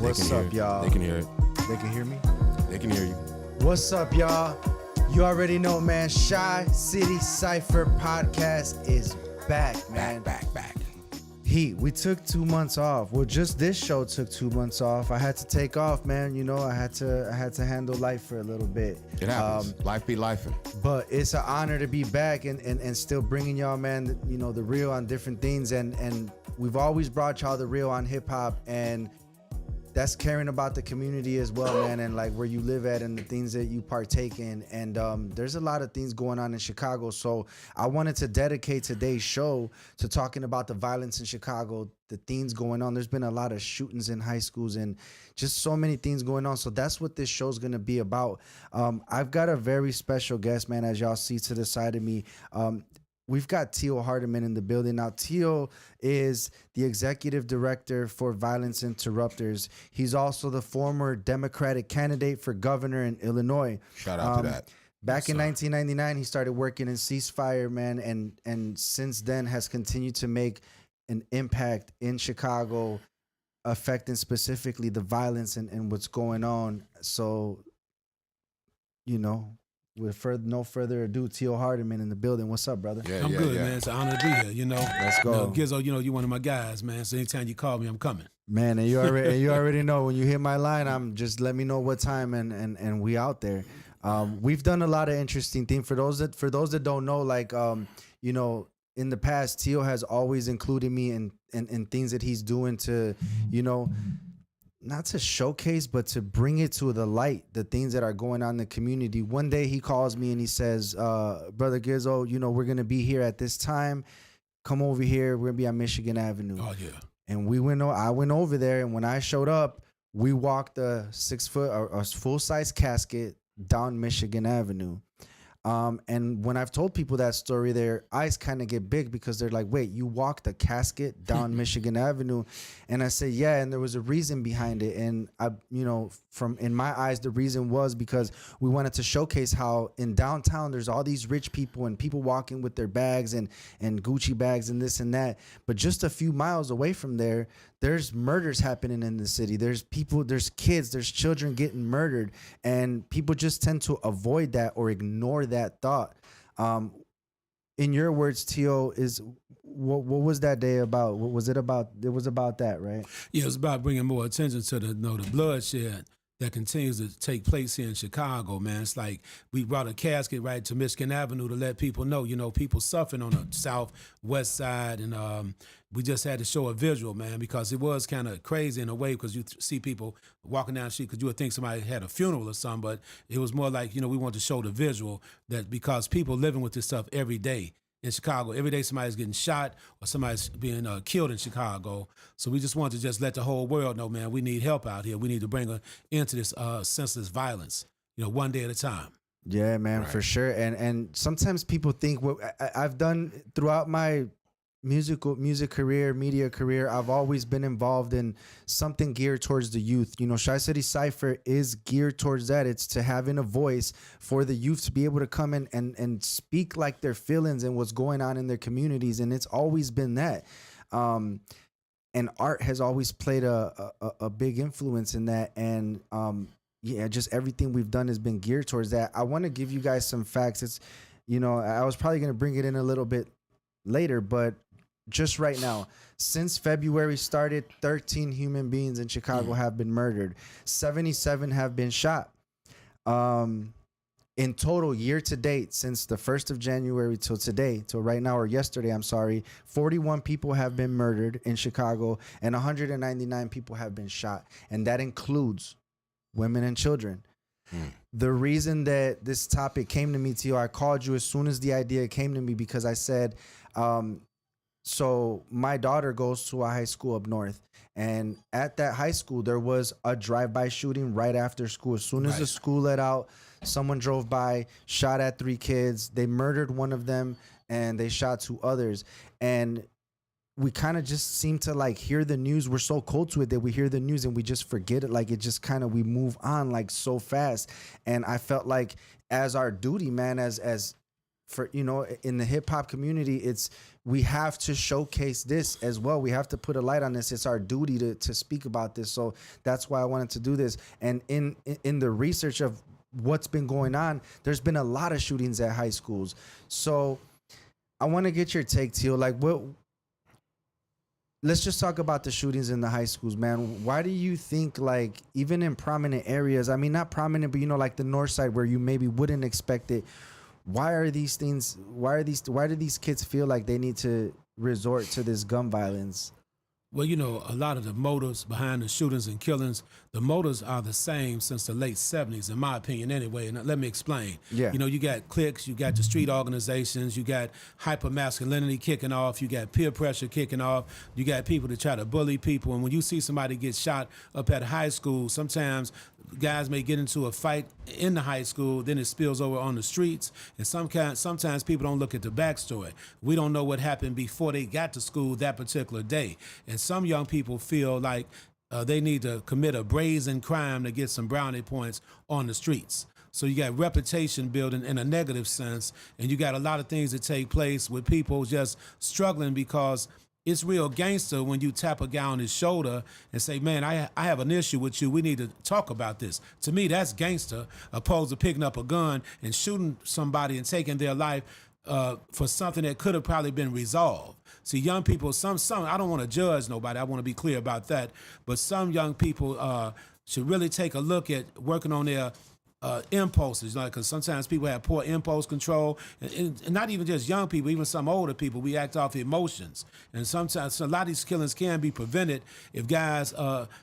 What's up, y'all? They can hear it. They can hear me? They can hear you. What's up, y'all? You already know, man. Chicity Cypher podcast is back, man. Back. We took 2 months off. Well, just this show took 2 months off. I had to take off, man. You know, I had to handle life for a little bit. It happens. Life be lifing. But it's an honor to be back and still bringing y'all, man, you know, the real on different things. And we've always brought y'all the real on hip hop, and that's caring about the community as well, man, and like where you live at and the things that you partake in. And there's a lot of things going on in Chicago. So I wanted to dedicate today's show to talking about the violence in Chicago, the things going on. There's been a lot of shootings in high schools and just so many things going on. So that's what this show's going to be about. I've got a very special guest, man, as y'all see to the side of me. We've got Tio Hardiman in the building. Now, Tio is the executive director for Violence Interrupters. He's also the former Democratic candidate for governor in Illinois. Shout out to that. Back in 1999, he started working in Ceasefire, man, and since then has continued to make an impact in Chicago, affecting specifically the violence and what's going on. So, you know, with no further ado, Tio Hardiman in the building. What's up, brother? I'm good, man. It's an honor to be here, you know. Let's go. Gizzo, you know, you're one of my guys, man. So anytime you call me, I'm coming. Man, and you already know when you hit my line, I'm just let me know what time and we out there. We've done a lot of interesting things. For those that don't know, like you know, in the past, Tio has always included me in things that he's doing to, you know, not to showcase, but to bring it to the light, the things that are going on in the community. One day he calls me and he says, Brother Gizzo, you know, we're going to be here at this time. Come over here. We're going to be on Michigan Avenue. Oh, yeah. And I went over there, and when I showed up, we walked a 6 foot or a full-size casket down Michigan Avenue. And when I've told people that story, their eyes kind of get big because they're like, wait, you walked a casket down Michigan Avenue? And I say, yeah, and there was a reason behind it. And I, you know, in my eyes, the reason was because we wanted to showcase how in downtown, there's all these rich people and people walking with their bags and Gucci bags and this and that. But just a few miles away from there, there's murders happening in the city. There's people, there's kids, there's children getting murdered. And people just tend to avoid that or ignore that thought. In your words, Tio, what was that day about? What was it about? It was about that, right? Yeah, it was about bringing more attention to the bloodshed that continues to take place here in Chicago, man. It's like we brought a casket right to Michigan Avenue to let people know, you know, people suffering on the southwest side. And we just had to show a visual, man, because it was kind of crazy in a way because you see people walking down the street because you would think somebody had a funeral or something. But it was more like, you know, we want to show the visual that because people living with this stuff every day in Chicago. Every day somebody's getting shot or somebody's being killed in Chicago. So we just want to just let the whole world know, man, we need help out here. We need to bring an end to this senseless violence, you know, one day at a time. Yeah, man, right. For sure. And sometimes people think what I've done throughout my music career, media career, I've always been involved in something geared towards the youth. You know, Chicity Cypher is geared towards that. It's to having a voice for the youth to be able to come in and speak like their feelings and what's going on in their communities. And it's always been that. And art has always played a big influence in that. And yeah, just everything we've done has been geared towards that. I want to give you guys some facts. It's, you know, I was probably going to bring it in a little bit later, but just right now, since February started, 13 human beings in Chicago have been murdered. 77 have been shot. In total, year to date, since the 1st of January till today, till right now, or yesterday, I'm sorry, 41 people have been murdered in Chicago and 199 people have been shot. And that includes women and children. The reason that this topic came to me, Tio, I called you as soon as the idea came to me because I said, so my daughter goes to a high school up north, and at that high school, there was a drive-by shooting right after school. As soon as the school let out, someone drove by, shot at 3 kids. They murdered one of them, and they shot 2 others. And we kind of just seem to like hear the news. We're so cold to it that we hear the news and we just forget it. Like it just kind of, we move on like so fast. And I felt like as our duty, man, as for, you know, in the hip hop community, we have to showcase this as well. We have to put a light on this. It's our duty to speak about this. So that's why I wanted to do this. And in the research of what's been going on, there's been a lot of shootings at high schools. So I want to get your take, Tio. Like, let's just talk about the shootings in the high schools, man. Why do you think, like, even in prominent areas, I mean, not prominent, but, you know, like the north side where you maybe wouldn't expect it, why do these kids feel like they need to resort to this gun violence? Well, you know, a lot of the motives behind the shootings and killings, the motives are the same since the late 70s, in my opinion, anyway. And let me explain. Yeah. You know, you got cliques, you got the street organizations, you got hypermasculinity kicking off, you got peer pressure kicking off, you got people that try to bully people. And when you see somebody get shot up at high school, sometimes guys may get into a fight in the high school, then it spills over on the streets. And sometimes people don't look at the backstory. We don't know what happened before they got to school that particular day. And some young people feel like they need to commit a brazen crime to get some brownie points on the streets. So you got reputation building in a negative sense, and you got a lot of things that take place with people just struggling because it's real gangster when you tap a guy on his shoulder and say, man, I have an issue with you. We need to talk about this. To me, that's gangster, opposed to picking up a gun and shooting somebody and taking their life for something that could have probably been resolved. See, young people, some I don't want to judge nobody. I want to be clear about that. But some young people should really take a look at working on their impulses, like, because sometimes people have poor impulse control, and not even just young people, even some older people, we act off emotions. And sometimes a lot of these killings can be prevented if guys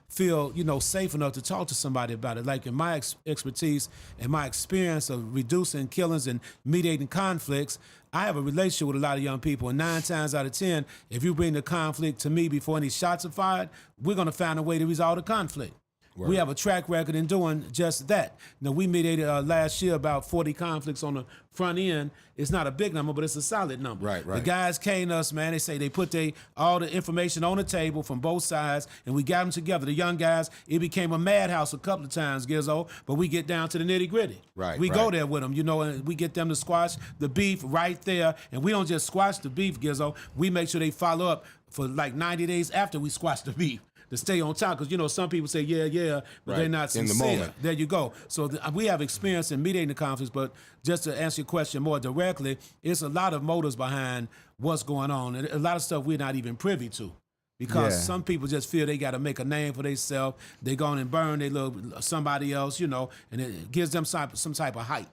feel, you know, safe enough to talk to somebody about it. Like in my expertise and my experience of reducing killings and mediating conflicts, I have a relationship with a lot of young people, and 9 times out of 10, if you bring the conflict to me before any shots are fired, we're going to find a way to resolve the conflict. Word. We have a track record in doing just that. Now, we mediated last year about 40 conflicts on the front end. It's not a big number, but it's a solid number. Right. The guys came to us, man. They say they put all the information on the table from both sides, and we got them together. The young guys, it became a madhouse a couple of times, Gizzo, but we get down to the nitty gritty. We go there with them, you know, and we get them to squash the beef right there. And we don't just squash the beef, Gizzo. We make sure they follow up for like 90 days after we squash the beef, to stay on top, because, you know, some people say, yeah, but they're not sincere. In the moment. There you go. So we have experience in mediating the conflicts, but just to answer your question more directly, it's a lot of motives behind what's going on, and a lot of stuff we're not even privy to, because some people just feel they got to make a name for themselves. They go on and burn they little somebody else, you know, and it gives them some type of hype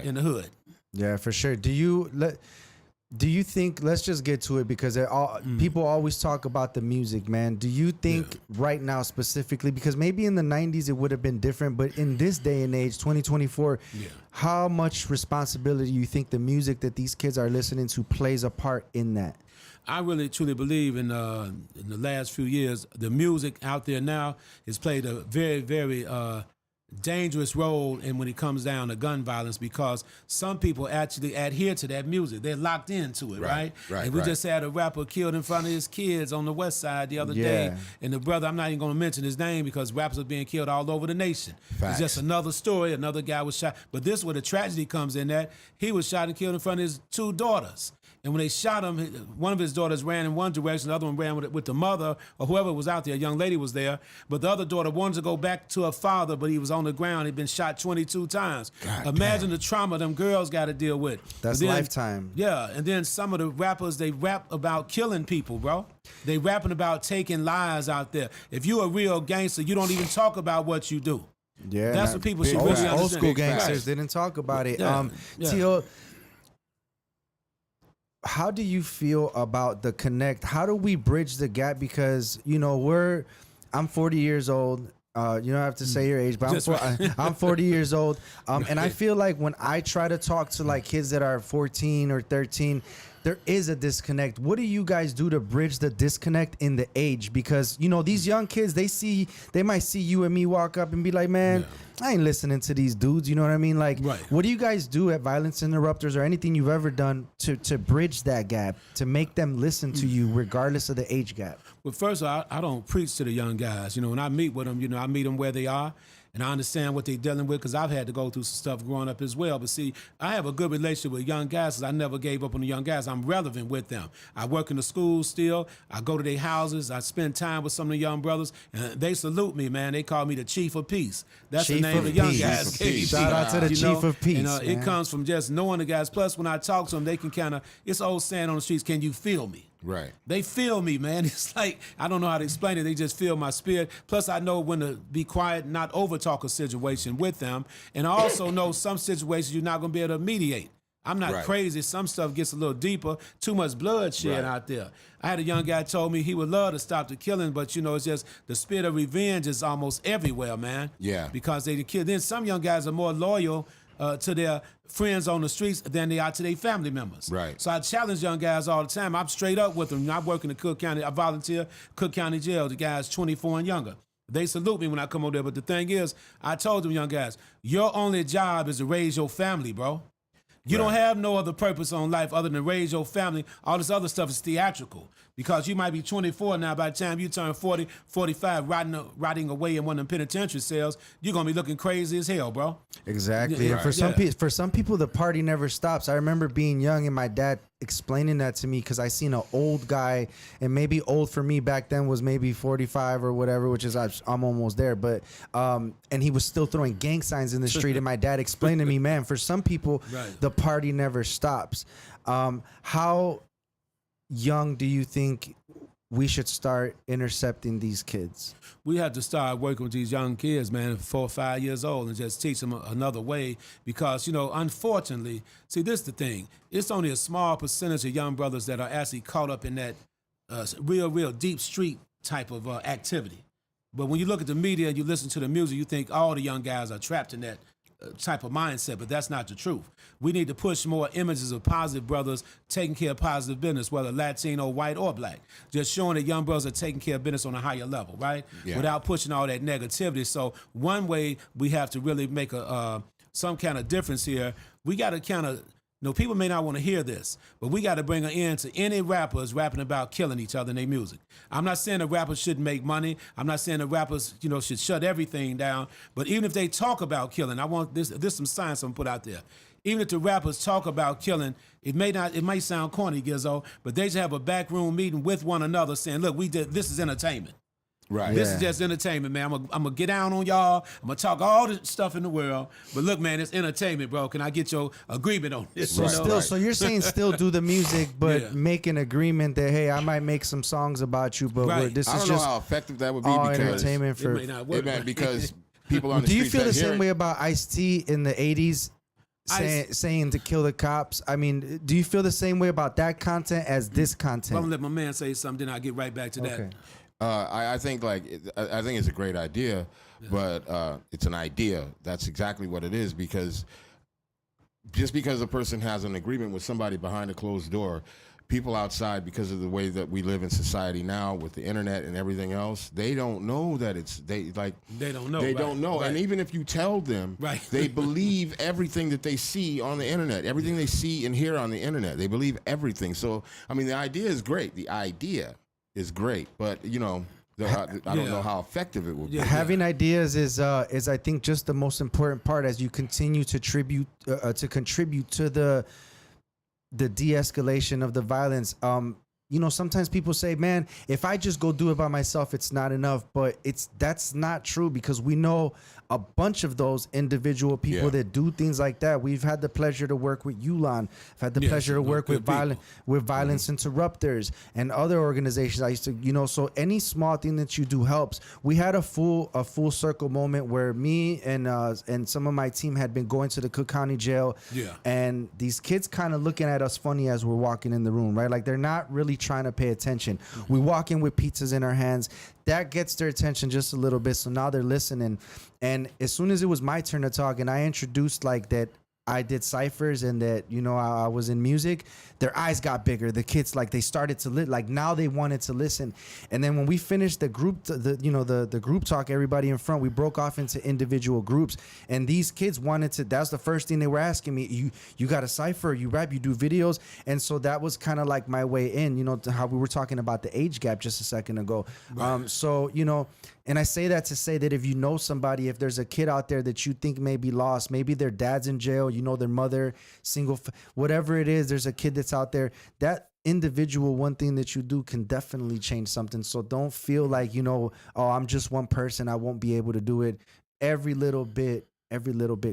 in the hood. Yeah, for sure. Do you think, let's just get to it, because people always talk about the music, man. Do you think right now specifically, because maybe in the 90s it would have been different, but in this day and age, 2024, how much responsibility do you think the music that these kids are listening to plays a part in that? I really truly believe in the last few years, the music out there now has played a very, very dangerous role in when it comes down to gun violence, because some people actually adhere to that music. They're locked into it, right? And we just had a rapper killed in front of his kids on the west side the other day. And the brother, I'm not even going to mention his name because rappers are being killed all over the nation. It's just another story. Another guy was shot. But this is where the tragedy comes in, that he was shot and killed in front of his 2 daughters. And when they shot him, one of his daughters ran in one direction, the other one ran with the mother, or whoever was out there. A young lady was there. But the other daughter wanted to go back to her father, but he was on the ground. He'd been shot 22 times. Imagine the trauma them girls got to deal with. That's lifetime. Yeah, and then some of the rappers, they rap about killing people, bro. They rapping about taking lives out there. If you a real gangster, you don't even talk about what you do. Yeah, that's what people should really understand. Old school gangsters didn't talk about it. Tio, how do you feel about the connect? How do we bridge the gap? Because, you know, I'm 40 years old. You don't have to say your age, but I'm 40 years old. And I feel like when I try to talk to like kids that are 14 or 13, there is a disconnect. What do you guys do to bridge the disconnect in the age? Because, you know, these young kids, they might see you and me walk up and be like, man, I ain't listening to these dudes. You know what I mean? Like, what do you guys do at Violence Interrupters, or anything you've ever done to bridge that gap, to make them listen to you regardless of the age gap? Well, first of all, I don't preach to the young guys. You know, when I meet with them, you know, I meet them where they are. and I understand what they're dealing with because I've had to go through some stuff growing up as well. But see, I have a good relationship with young guys because I never gave up on the young guys. I'm relevant with them. I work in the schools still. I go to their houses. I spend time with some of the young brothers, and they salute me, man. They call me the Chief of Peace. That's Chief the name of the young Peace. guys gave me. Shout out to the You Chief know? of Peace, And, it man. comes from just knowing the guys. Plus, when I talk to them, they can kind of, it's old saying on the streets, can you feel me? Right. They feel me, man. It's like, I don't know how to explain it. They just feel my spirit. Plus, I know when to be quiet, not over-talk a situation with them. And I also know some situations you're not going to be able to mediate. I'm not Right. crazy. Some stuff gets a little deeper. Too much bloodshed Right. out there. I had a young guy told me he would love to stop the killing, but, you know, it's just the spirit of revenge is almost everywhere, man. Yeah. Because they kill. Then some young guys are more loyal to their friends on the streets than they are to their family members. Right. So I challenge young guys all the time. I'm straight up with them. I work in the Cook County. I volunteer Cook County Jail. The guys 24 and younger. They salute me when I come over there. But the thing is, I told them young guys, your only job is to raise your family, bro. You don't have no other purpose on life other than raise your family. All this other stuff is theatrical. Because you might be 24 now, by the time you turn 40, 45, rotting away in one of them penitentiary cells, you're going to be looking crazy as hell, bro. Exactly. Yeah, And for right. for some people, the party never stops. I remember being young and my dad explaining that to me because I seen an old guy, and maybe old for me back then was maybe 45 or whatever, which is I'm almost there. But and he was still throwing gang signs in the street, and my dad explained to me, man, for some people, Right. the party never stops. How young do you think we should start intercepting these kids? We have to start working with these young kids, man, 4 or 5 years old, and just teach them another way. Because, you know, unfortunately, see, this is the thing. It's only a small percentage of young brothers that are actually caught up in that real deep street type of activity. But when you look at the media and you listen to the music, you think all the young guys are trapped in that type of mindset, but that's not the truth. We need to push more images of positive brothers taking care of positive business, whether Latino, white, or black. Just showing that young brothers are taking care of business on a higher level, right? Yeah. Without pushing all that negativity. So one way we have to really make some kind of difference here, we got to kind of, you know, people may not want to hear this, but we got to bring an end to any rappers rapping about killing each other in their music. I'm not saying that rappers shouldn't make money. I'm not saying that rappers, you know, should shut everything down. But even if they talk about killing, I want this some science I'm put out there. Even if the rappers talk about killing, it might sound corny, Gizzo, but they should have a backroom meeting with one another saying, look, this is entertainment. Right. This is just entertainment, man. I'm gonna get down on y'all. I'm gonna talk all the stuff in the world. But look, man, it's entertainment, bro. Can I get your agreement on this? So Right. You know? so you're saying still do the music, but Yeah. make an agreement that, hey, I might make some songs about you, but Right. this I is don't know just how effective that would be all because entertainment It for. may not work. because people on the Do you streets feel the that hear same it- way about Ice-T in the 80s saying to kill the cops? I mean, do you feel the same way about that content as this I'm gonna content? let my man say something, then I'll get right back to that. Okay. I think I think it's a great idea, but it's an idea. That's exactly what it is, because just because a person has an agreement with somebody behind a closed door, people outside, because of the way that we live in society now with the internet and everything else, they don't know that They don't know. They right, don't know. right. And even if you tell them, Right. they believe everything that they see on the internet, everything they see and hear on the internet. They believe everything. So, I mean, the idea is great. The idea is great. But, you know, I don't know how effective it will be. Yeah. Having ideas is I think just the most important part as you continue to contribute to the de-escalation of the violence. You know, sometimes people say, man, if I just go do it by myself, it's not enough. But that's not true, because we know a bunch of those individual people Yeah. that do things like that. We've had the pleasure to work with Yulan. I've had the Yes, pleasure to they're work with good people. violence interrupters and other organizations. I used to, you know, so any small thing that you do helps. We had a full circle moment where me and some of my team had been going to the Cook County Jail. Yeah. And these kids kind of looking at us funny as we're walking in the room, right? Like they're not really trying to pay attention. We walk in with pizzas in our hands. That gets their attention just a little bit. So now they're listening. And as soon as it was my turn to talk and I introduced like that I did ciphers and that, you know, I was in music, their eyes got bigger. The kids, like, they started to like now they wanted to listen. And then when we finished the group, the group talk, everybody in front, we broke off into individual groups. And these kids wanted to, that's the first thing they were asking me. You got a cipher, you rap, you do videos. And so that was kind of like my way in, you know, to how we were talking about the age gap just a second ago. So, you know, And I say that to say that if you know somebody, if there's a kid out there that you think may be lost, maybe their dad's in jail, you know, their mother, whatever it is, there's a kid that's out there, that individual, one thing that you do can definitely change something. So don't feel like, you know, oh, I'm just one person, I won't be able to do it. Every little bit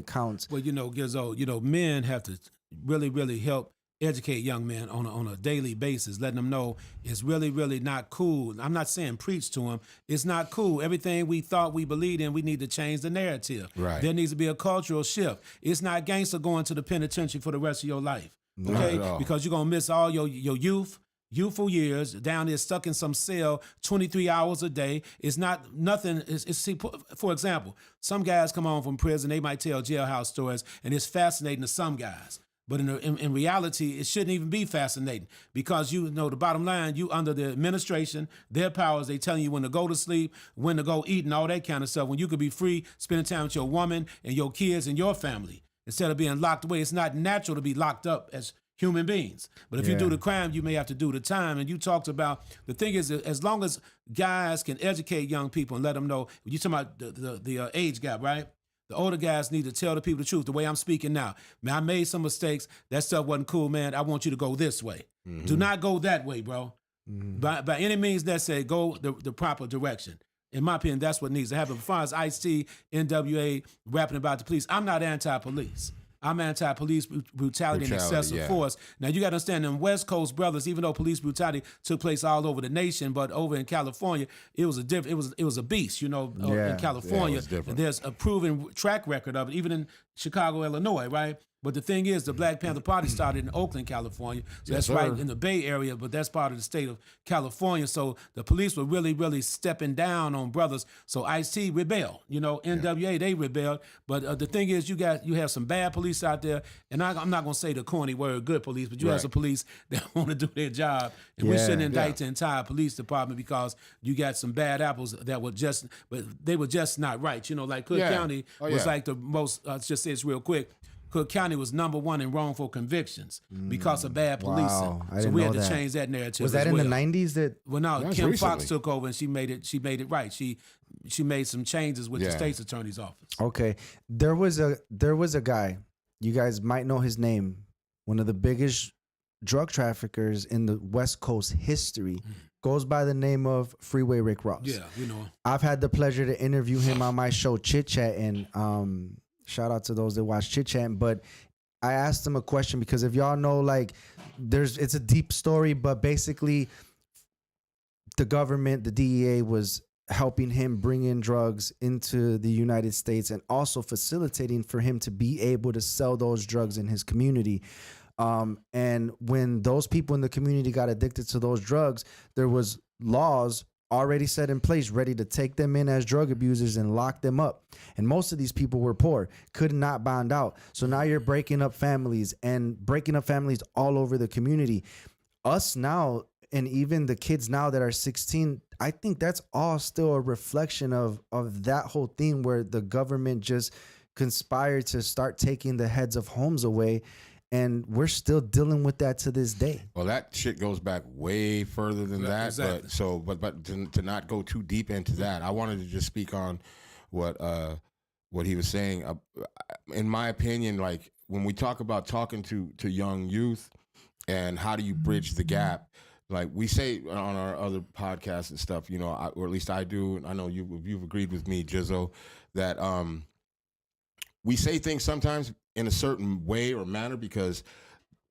counts. Well, you know, Gizzo, you know, men have to really, really help educate young men on a daily basis, letting them know it's really, really not cool. I'm not saying preach to them. It's not cool. Everything we thought we believed in, we need to change the narrative. Right. There needs to be a cultural shift. It's not gangster going to the penitentiary for the rest of your life. Okay? Because you're going to miss all your youthful years down there stuck in some cell 23 hours a day. It's not nothing. See, for example, some guys come home from prison, they might tell jailhouse stories, and it's fascinating to some guys. But in reality, it shouldn't even be fascinating because, you know, the bottom line, you under the administration, their powers, they telling you when to go to sleep, when to go eat and all that kind of stuff, when you could be free, spending time with your woman and your kids and your family instead of being locked away. It's not natural to be locked up as human beings. But if you do the crime, you may have to do the time. And you talked about, the thing is, as long as guys can educate young people and let them know, you're talking about the age gap, right? The older guys need to tell the people the truth, the way I'm speaking now. Man, I made some mistakes. That stuff wasn't cool, man. I want you to go this way. Mm-hmm. Do not go that way, bro. Mm-hmm. By any means necessary, go the proper direction. In my opinion, that's what needs to happen. As far as Ice-T, NWA, rapping about the police, I'm not anti-police. I'm anti-police brutality and excessive force. Now, you got to understand, them West Coast brothers, even though police brutality took place all over the nation, but over in California, it was a beast, you know, in California. And there's a proven track record of it, even in Chicago, Illinois, right? But the thing is, the Black Panther Party started in Oakland, California. So that's right in the Bay Area, but that's part of the state of California. So the police were really, really stepping down on brothers. So Ice-T rebelled. You know, NWA, they rebelled. But the thing is, you have some bad police out there. And I'm not going to say the corny word, good police, but you have some police that want to do their job. And we shouldn't indict the entire police department because you got some bad apples that were just, but they were just not right. You know, like Cook County was like the most, just say this real quick, Cook County was #1 in wrongful convictions because of bad policing. Wow, so we had to change that narrative. Was that in the 90s? Well, no, Kim Foxx took over and she made it right. She made some changes with the state's attorney's office. Okay, there was a guy, you guys might know his name, one of the biggest drug traffickers in the West Coast history. Goes by the name of Freeway Rick Ross. Yeah, we know him. I've had the pleasure to interview him on my show Chit Chat, and shout out to those that watch Chit Chat. But I asked him a question because if y'all know, like, it's a deep story, but basically the government, the DEA, was helping him bring in drugs into the United States and also facilitating for him to be able to sell those drugs in his community. And when those people in the community got addicted to those drugs, there was laws already set in place, ready to take them in as drug abusers and lock them up. And most of these people were poor, could not bond out. So now you're breaking up families all over the community. Us now, and even the kids now that are 16, I think that's all still a reflection of that whole thing where the government just conspired to start taking the heads of homes away. And we're still dealing with that to this day. Well, that shit goes back way further than that. Exactly. But to not go too deep into that, I wanted to just speak on what he was saying. In my opinion, like when we talk about talking to young youth and how do you bridge the gap, like we say on our other podcasts and stuff, you know, or at least I do, and I know you've agreed with me, Jizzo, that we say things sometimes in a certain way or manner because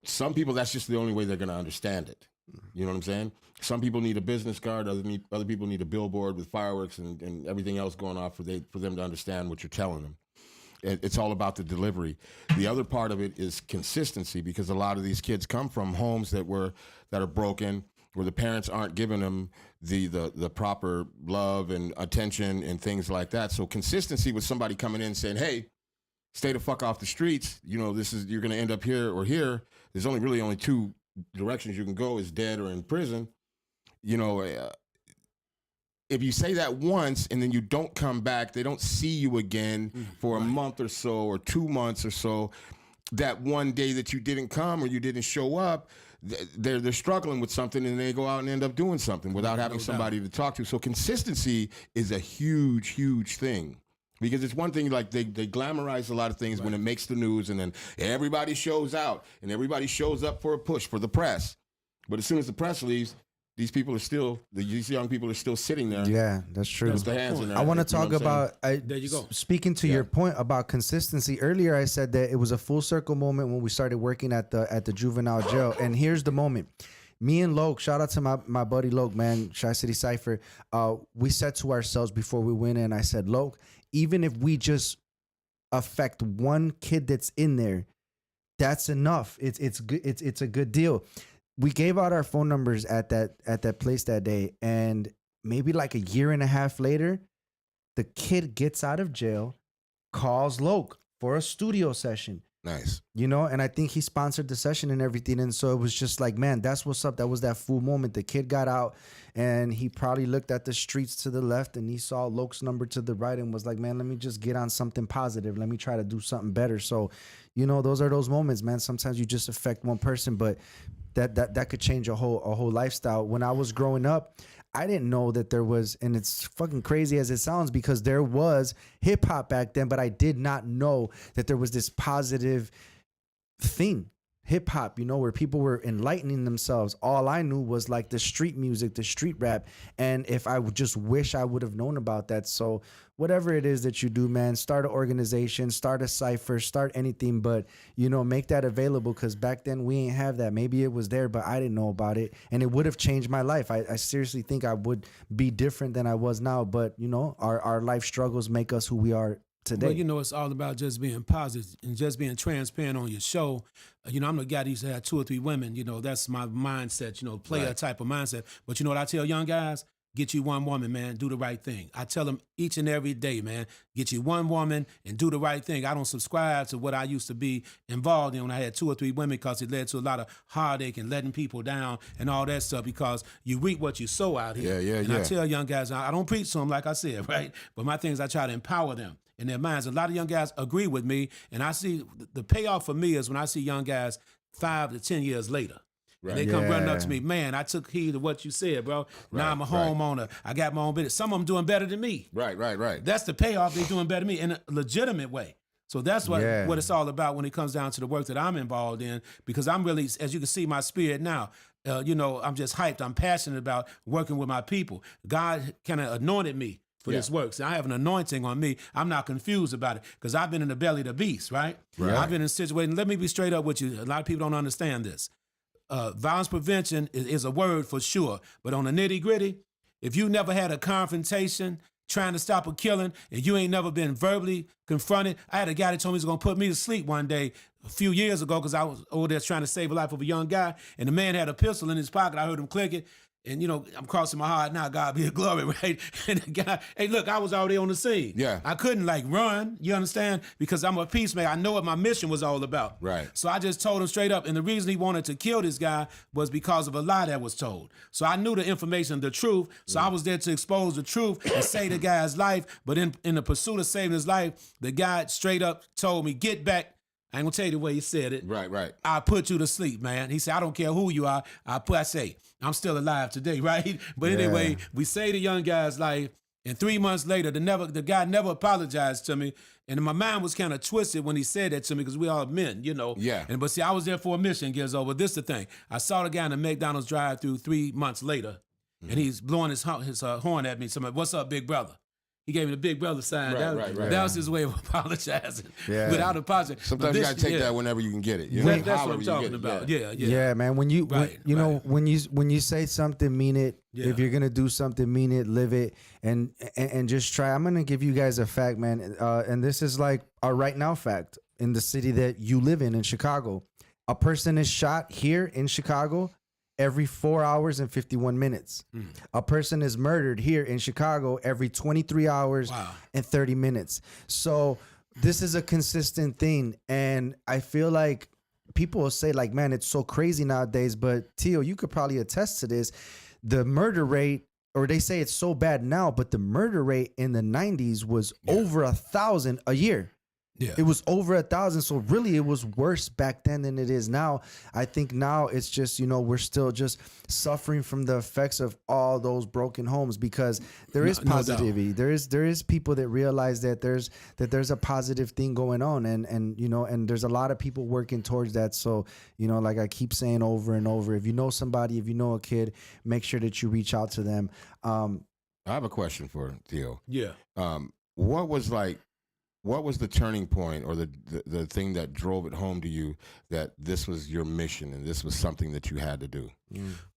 some people, that's just the only way they're going to understand it. You know what I'm saying? Some people need a business card, other people need a billboard with fireworks and everything else going off for them to understand what you're telling them. It's all about the delivery. The other part of it is consistency, because a lot of these kids come from homes that are broken, where the parents aren't giving them the proper love and attention and things like that. So consistency with somebody coming in saying, hey, stay the fuck off the streets. You know, you're going to end up here or here. There's only two directions you can go, is dead or in prison. You know, if you say that once and then you don't come back, they don't see you again for a month or so or 2 months or so. that one day that you didn't come or you didn't show up, they're struggling with something, and they go out and end up doing something without having somebody to talk to. So consistency is a huge, huge thing. Because it's one thing, like they glamorize a lot of things when it makes the news, and then everybody shows out and everybody shows up for a push for the press. But as soon as the press leaves, these young people are still sitting there. Yeah, that's true. With their hands in their I want to you know talk what I'm about, There you go. speaking to your point about consistency. Earlier, I said that it was a full circle moment when we started working at the juvenile jail. And here's the moment. Me and Loke, shout out to my buddy Loke, man, Chicity Cypher. We said to ourselves before we went in, I said, Loke, even if we just affect one kid that's in there, that's enough. It's good. It's a good deal. We gave out our phone numbers at that place that day, and maybe like a year and a half later, the kid gets out of jail, calls Loke for a studio session. Nice. You know, and I think he sponsored the session and everything. And so it was just like, man, that's what's up. That was that full moment. The kid got out and he probably looked at the streets to the left and he saw Loke's number to the right and was like, man, let me just get on something positive. Let me try to do something better. So, you know, those are those moments, man. Sometimes you just affect one person, but that could change a whole lifestyle. When I was growing up, I didn't know that there was, and it's fucking crazy as it sounds, because there was hip hop back then, but I did not know that there was this positive thing, hip hop, you know, where people were enlightening themselves. All I knew was like the street music, the street rap. And if I would just wish I would have known about that. So whatever it is that you do, man, start an organization, start a cipher, start anything, but, you know, make that available, because back then we ain't have that. Maybe it was there, but I didn't know about it, and it would have changed my life. I seriously think I would be different than I was now, but, you know, our life struggles make us who we are today. Well, you know, it's all about just being positive and just being transparent on your show. You know, I'm the guy that used to have 2 or 3 women. You know, that's my mindset, you know, player type of mindset. But you know what I tell young guys? Get you one woman, man. Do the right thing. I tell them each and every day, man, get you one woman and do the right thing. I don't subscribe to what I used to be involved in when I had 2 or 3 women, because it led to a lot of heartache and letting people down and all that stuff, because you reap what you sow out here. And I tell young guys, I don't preach to them, like I said, right? But my thing is I try to empower them in their minds. A lot of young guys agree with me, and I see the payoff for me is when I see young guys 5 to 10 years later. Right. And they come running up to me, man, I took heed of what you said, bro. Now I'm a homeowner. I got my own business. Some of them doing better than me. Right. That's the payoff. They doing better than me in a legitimate way. So that's what it's all about when it comes down to the work that I'm involved in, because I'm really, as you can see, my spirit now, you know, I'm just hyped. I'm passionate about working with my people. God kind of anointed me for this work. So I have an anointing on me. I'm not confused about it, because I've been in the belly of the beast, right? I've been in situations. Let me be straight up with you. A lot of people don't understand this. Violence prevention is a word for sure, but on the nitty gritty, if you never had a confrontation trying to stop a killing and you ain't never been verbally confronted. I had a guy that told me he was gonna put me to sleep one day a few years ago, because I was over there trying to save a life of a young guy, and the man had a pistol in his pocket. I heard him click it. And, you know, I'm crossing my heart now, God be the glory, right? And the guy, hey, look, I was already on the scene. Yeah. I couldn't, like, run, you understand? Because I'm a peacemaker. I know what my mission was all about. Right. So I just told him straight up. And the reason he wanted to kill this guy was because of a lie that was told. So I knew the information, the truth. So I was there to expose the truth and save the guy's life. But in the pursuit of saving his life, the guy straight up told me, get back. I ain't gonna tell you the way he said it. Right. I put you to sleep, man. He said, I don't care who you are. I say, I'm still alive today, right? But anyway, we saved the young guy's life. And 3 months later, the guy never apologized to me. And my mind was kind of twisted when he said that to me, because we all men, you know. Yeah. But see, I was there for a mission, Gizzo. But this is the thing. I saw the guy in the McDonald's drive-through 3 months later, and he's blowing his horn at me. Somebody, what's up, big brother? He gave me the big brother sign. Right. That was his way of apologizing without apology. Sometimes you gotta take that whenever you can get it. You know? That's what I'm talking about. Yeah, man. When you say something, mean it. Yeah. If you're gonna do something, mean it, live it, and just try. I'm gonna give you guys a fact, man. And this is like a right now fact in the city that you live in Chicago. A person is shot here in Chicago every 4 hours and 51 minutes. A person is murdered here in Chicago every 23 hours and 30 minutes. So this is a consistent thing. And I feel like people will say, like, man, it's so crazy nowadays. But Tio, you could probably attest to this. The murder rate, or they say it's so bad now, but the murder rate in the 90s was over 1,000 a year. Yeah. It was over 1,000. So really it was worse back then than it is now. I think now it's just, we're still just suffering from the effects of all those broken homes, because there is positivity. There is people that realize that there's a positive thing going on, and there's a lot of people working towards that. So, like I keep saying over and over, if you know somebody, if you know a kid, make sure that you reach out to them. I have a question for Tio. Yeah. What was the turning point, or the thing that drove it home to you that this was your mission and this was something that you had to do?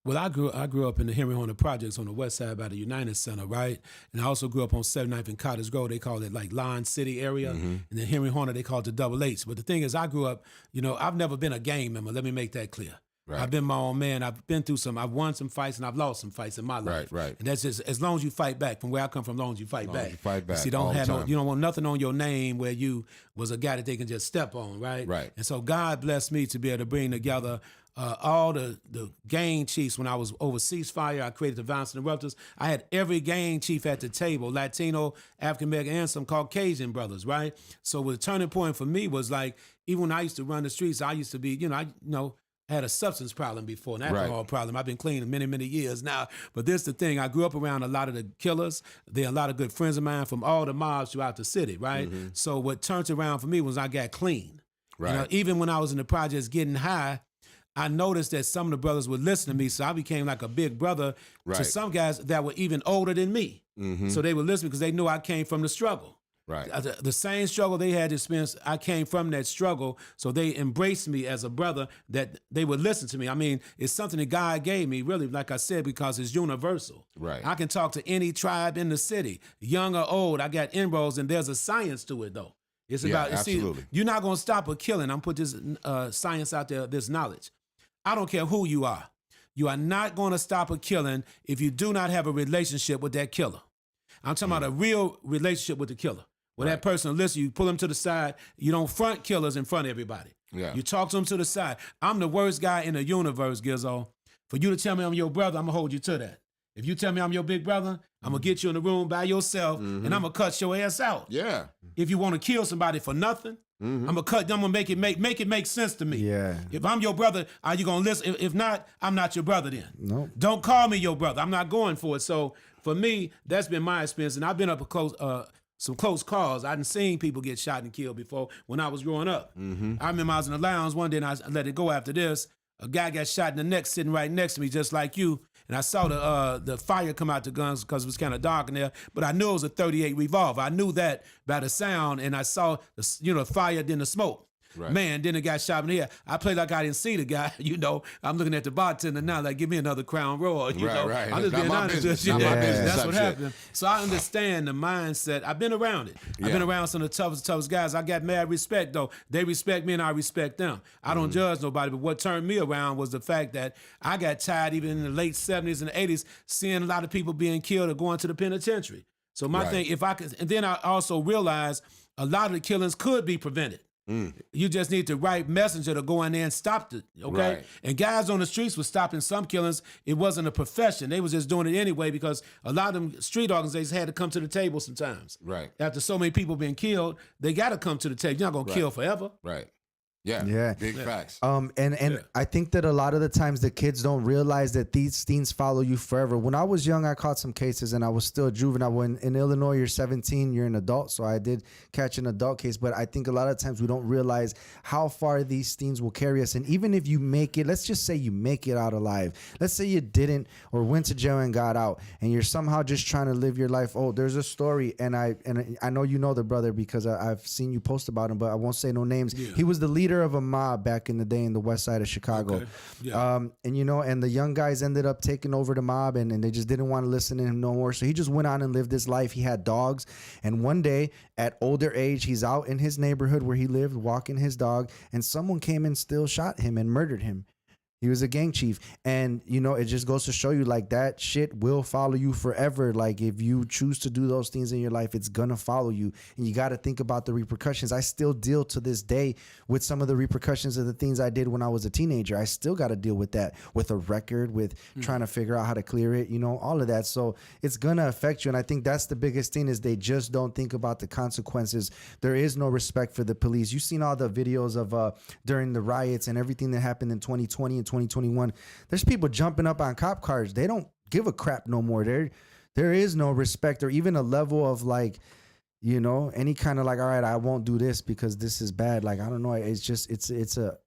Well, I grew up in the Henry Horner Projects on the west side by the United Center, right? And I also grew up on 79th and Cottage Grove. They call it like Lion City area. And then Henry Horner, they call it the Double H. But the thing is, I grew up, I've never been a gang member. Let me make that clear. Right. I've been my own man. I've been through I've won some fights and I've lost some fights in my life. Right. And that's just, as long as you fight back, from where I come from, as long as you fight back. See, you don't want nothing on your name where you was a guy that they can just step on, right? Right. And so God blessed me to be able to bring together all the gang chiefs. When I was over ceasefire, I created the Violence Interrupters. I had every gang chief at the table, Latino, African American, and some Caucasian brothers, right? So the turning point for me was like, even when I used to run the streets, I used to be, I had a substance problem before, an alcohol problem. I've been clean many, many years now. But this is the thing. I grew up around a lot of the killers. There are a lot of good friends of mine from all the mobs throughout the city, right? So what turned around for me was I got clean. Right. Even when I was in the projects getting high, I noticed that some of the brothers would listen to me. So I became like a big brother to some guys that were even older than me. So they would listen because they knew I came from the struggle. Right. The same struggle they had to experience, I came from that struggle, so they embraced me as a brother, that they would listen to me. I mean, it's something that God gave me, really, like I said, because it's universal. Right. I can talk to any tribe in the city, young or old. I got inroads, and there's a science to it, though. It's about, absolutely. see, you're not going to stop a killing. I'm put this science out there, this knowledge. I don't care who you are. You are not going to stop a killing if you do not have a relationship with that killer. I'm talking about a real relationship with the killer. When that person will listen, you pull them to the side. You don't front killers in front of everybody. Yeah. You talk to them to the side. I'm the worst guy in the universe, Gizzo. For you to tell me I'm your brother, I'm going to hold you to that. If you tell me I'm your big brother, I'm going to get you in the room by yourself, and I'm going to cut your ass out. Yeah. If you want to kill somebody for nothing, I'm going to make it make sense to me. Yeah. If I'm your brother, are you going to listen? If not, I'm not your brother then. Nope. Don't call me your brother. I'm not going for it. So for me, that's been my experience. And I've been up some close calls. I done seen people get shot and killed before when I was growing up. I remember I was in the lounge one day and I let it go after this. A guy got shot in the neck sitting right next to me, just like you. And I saw the fire come out the guns because it was kind of dark in there. But I knew it was a .38 revolver. I knew that by the sound, and I saw the fire, then the smoke. Right. Man, then the guy shot me in the head. I played like I didn't see the guy. I'm looking at the bartender now, like, give me another Crown Royal. Right. I'm just being honest with you. Not my business. That's what happened. So I understand the mindset. I've been around it. I've been around some of the toughest guys. I got mad respect, though. They respect me and I respect them. I don't judge nobody, but what turned me around was the fact that I got tired, even in the late 70s and the 80s, seeing a lot of people being killed or going to the penitentiary. So my thing, if I could, and then I also realized a lot of the killings could be prevented. You just need the right messenger to go in there and stop it, okay? Right. And guys on the streets were stopping some killings. It wasn't a profession. They was just doing it anyway because a lot of them street organizations had to come to the table sometimes. Right. After so many people being killed, they got to come to the table. You're not going to kill forever. Right. Yeah. Yeah. Big facts. And I think that a lot of the times the kids don't realize that these things follow you forever. When I was young, I caught some cases and I was still a juvenile. When in Illinois, you're 17, you're an adult. So I did catch an adult case. But I think a lot of times we don't realize how far these things will carry us. And even if you make it, let's just say you make it out alive. Let's say you didn't or went to jail and got out and you're somehow just trying to live your life. Oh, there's a story. And I know you know the brother because I've seen you post about him, but I won't say no names. Yeah. He was the leader of a mob back in the day in the west side of Chicago. Okay. Yeah. And the young guys ended up taking over the mob and they just didn't want to listen to him no more. So he just went on and lived his life. He had dogs. And one day at older age, he's out in his neighborhood where he lived, walking his dog, and someone came and still shot him and murdered him. He was a gang chief. And, you know, it just goes to show you, like, that shit will follow you forever. Like, if you choose to do those things in your life, it's gonna follow you. And you got to think about the repercussions. I still deal to this day with some of the repercussions of the things I did when I was a teenager. I still got to deal with that, with a record, with trying to figure out how to clear it, you know, all of that. So it's gonna affect you. And I think that's the biggest thing, is they just don't think about the consequences. There is no respect for the police. You've seen all the videos of during the riots and everything that happened in 2020 and 2021. There's people jumping up on cop cars. They don't give a crap no more. There is no respect, or even a level of, like, you know, any kind of, like, all right, I won't do this because this is bad. Like, I don't know. It's just it's the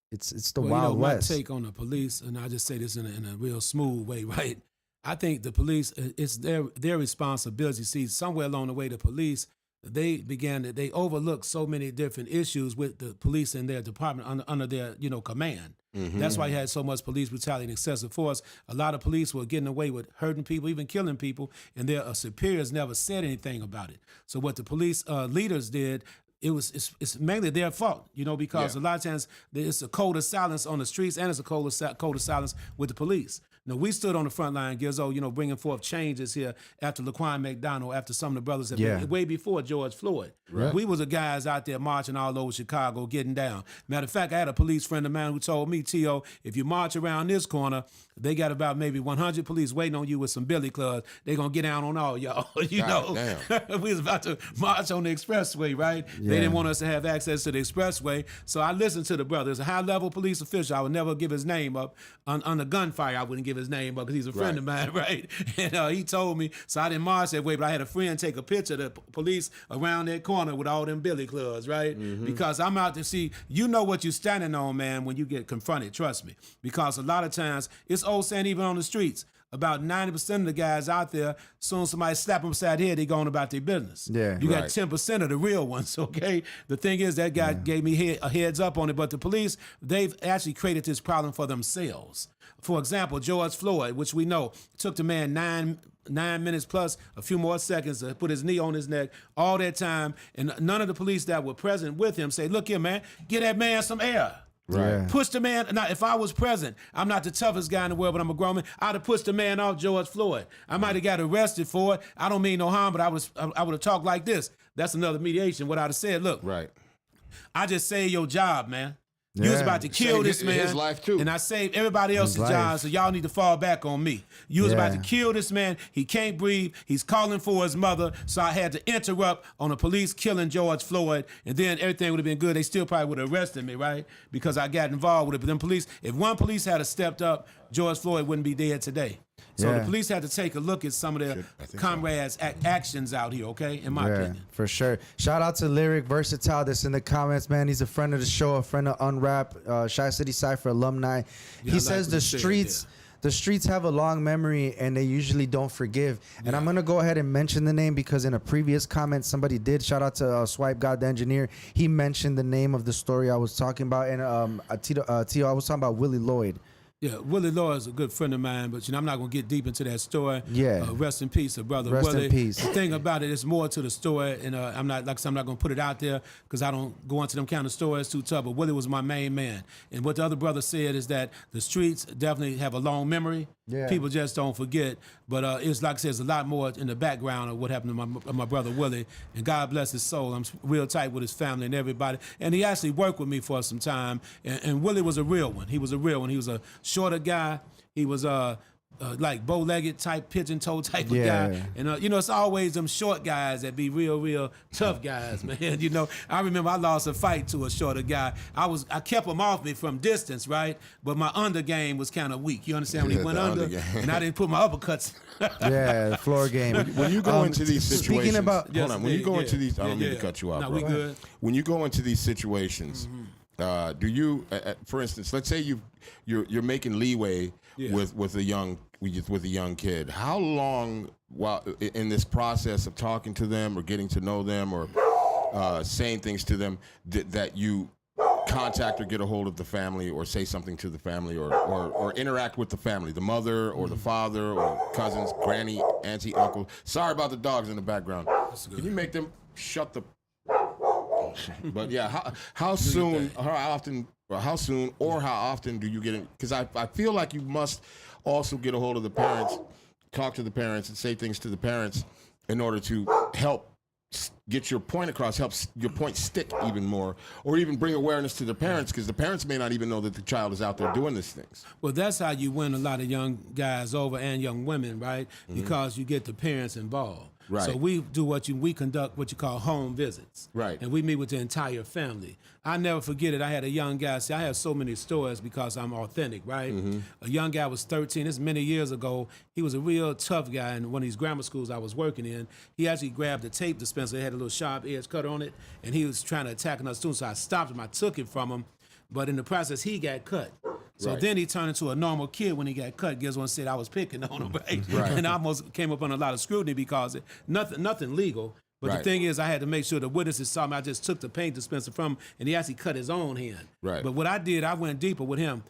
Wild West. My take on the police, and I just say this in a real smooth way, right? I think the police, it's their responsibility. See, somewhere along the way, the police, they overlooked so many different issues with the police and their department under their, you know, command. That's why you had so much police brutality and excessive force. A lot of police were getting away with hurting people, even killing people, and their superiors never said anything about it. So what the police leaders did, it's mainly their fault, you know, because a lot of times it's a code of silence on the streets, and it's a code of silence with the police. Now, we stood on the front line, Gizzo, you know, bringing forth changes here after Laquan McDonald, after some of the brothers have been, way before George Floyd. Right. We was the guys out there marching all over Chicago, getting down. Matter of fact, I had a police friend of mine who told me, Tio, if you march around this corner, they got about maybe 100 police waiting on you with some billy clubs. They gonna get down on all y'all, you know. We was about to march on the expressway, right? Yeah. They didn't want us to have access to the expressway. So I listened to the brother. There's a high-level police official. I would never give his name up. Under gunfire, I wouldn't give his name up because he's a friend of mine, right? And he told me, so I didn't march that way, but I had a friend take a picture of the police around that corner with all them billy clubs, right? Because I'm out to see, you know what you're standing on, man, when you get confronted, trust me. Because a lot of times, it's old saying even on the streets, about 90% of the guys out there, soon as somebody slap them upside the head, they going about their business. Yeah, you got 10% of the real ones, okay? The thing is, that guy gave me a heads up on it, but the police, they've actually created this problem for themselves. For example, George Floyd, which we know, took the man 9 minutes plus a few more seconds to put his knee on his neck, all that time, and none of the police that were present with him say, look here, man, get that man some air. Right. Push the man. Now, if I was present, I'm not the toughest guy in the world, but I'm a grown man. I'd have pushed the man off George Floyd. I might have got arrested for it. I don't mean no harm, but I would have talked like this. That's another mediation. What I'd have said, look, I just saved your job, man. You was about to kill this man. His life too. And I saved everybody else's job, so y'all need to fall back on me. You was about to kill this man. He can't breathe. He's calling for his mother, so I had to interrupt on the police killing George Floyd, and then everything would have been good. They still probably would have arrested me, right? Because I got involved with it. But then police, if one police had stepped up, George Floyd wouldn't be dead today. So the police had to take a look at some of their comrades' actions out here, okay? In my opinion. For sure. Shout out to Lyric Versatile that's in the comments, man. He's a friend of the show, a friend of Unwrap, Chicity Cypher alumni. He says the streets have a long memory and they usually don't forgive. And I'm going to go ahead and mention the name because in a previous comment, somebody did. Shout out to Swipe God the Engineer. He mentioned the name of the story I was talking about. And Tio, I was talking about Willie Lloyd. Yeah, Willie Lloyd is a good friend of mine, but I'm not gonna get deep into that story. Yeah, rest in peace, brother. Rest Willie. In peace. The thing about it is more to the story, and I'm not gonna put it out there because I don't go into them kind of stories too tough. But Willie was my main man, and what the other brother said is that the streets definitely have a long memory. Yeah, people just don't forget. But it's like I said, there's a lot more in the background of what happened to my brother Willie, and God bless his soul. I'm real tight with his family and everybody, and he actually worked with me for some time. And Willie was a real one. He was a real one. He was a shorter guy. He was like bow-legged type, pigeon-toe type of guy. And, you know, it's always them short guys that be real, real tough guys, man. You know, I remember I lost a fight to a shorter guy. I kept him off me from distance, right? But my under game was kind of weak. You understand? When he went under, and I didn't put my uppercuts. The floor game. When you go into these situations, speaking about, hold on. When you go into these, I don't mean to cut you off. No, we good. When you go into these situations, do you, for instance, let's say you're making leeway with a young kid. How long, while in this process of talking to them or getting to know them or saying things to them, that you contact or get a hold of the family or say something to the family or interact with the family, the mother or the father or cousins, granny, auntie, uncle? Sorry about the dogs in the background. Can you make them shut the... But yeah, how soon or how often do you get in? Because I feel like you must also get a hold of the parents, talk to the parents, and say things to the parents in order to help get your point across, helps your point stick even more, or even bring awareness to the parents, because the parents may not even know that the child is out there doing these things. Well, that's how you win a lot of young guys over and young women, right? Because you get the parents involved. Right. So we conduct what you call home visits. Right. And we meet with the entire family. I never forget it. I had a young guy. See, I have so many stories because I'm authentic, right? A young guy was 13. This is many years ago. He was a real tough guy in one of these grammar schools I was working in. He actually grabbed a tape dispenser. It had a little sharp edge cutter on it, and he was trying to attack another student. So I stopped him. I took it from him. But in the process, he got cut. So Right. then he turned into a normal kid when he got cut. Guess what? Said I was picking on him, right? And I almost came up on a lot of scrutiny because nothing legal. But Right. the thing is, I had to make sure the witnesses saw me. I just took the paint dispenser from him, and he actually cut his own hand. Right. But what I did, I went deeper with him.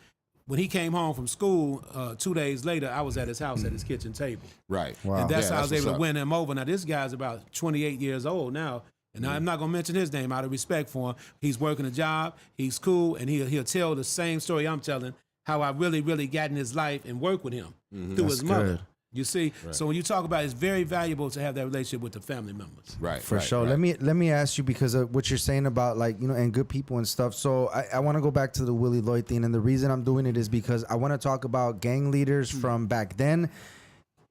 When he came home from school 2 days later, I was at his house at his kitchen table. Right. Wow. And that's Yeah, how I was that's able what's to up. win him over. Now, this guy's about 28 years old now. And I'm not going to mention his name out of respect for him. He's working a job. He's cool. And he'll tell the same story I'm telling, how I really, really got in his life and worked with him through his mother. good. You see? So when you talk about it, it's very valuable to have that relationship with the family members. Right. For right, sure. right. Let me ask you, because of what you're saying about, like, you know, and good people and stuff. So I want to go back to the Willie Lloyd thing, and the reason I'm doing it is because I want to talk about gang leaders from back then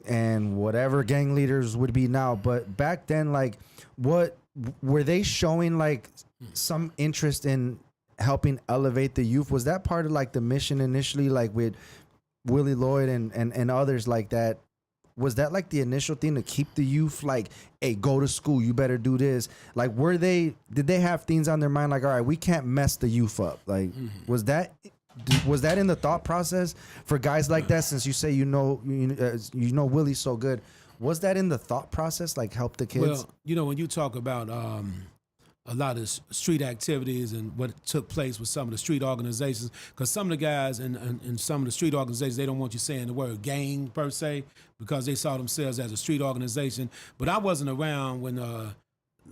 and whatever gang leaders would be now. But back then, like, what were they showing, like, some interest in helping elevate the youth? Was that part of, like, the mission initially, like with Willie Lloyd and others like that? Was that like the initial thing to keep the youth, like, hey, go to school, you better do this? Like, did they have things on their mind like, all right, we can't mess the youth up? Like, was that in the thought process for guys like that? Since you say you know Willie so good, was that in the thought process, like help the kids? Well, you know, when you talk about a lot of street activities and what took place with some of the street organizations, because some of the guys in some of the street organizations, they don't want you saying the word gang per se, because they saw themselves as a street organization. But I wasn't around when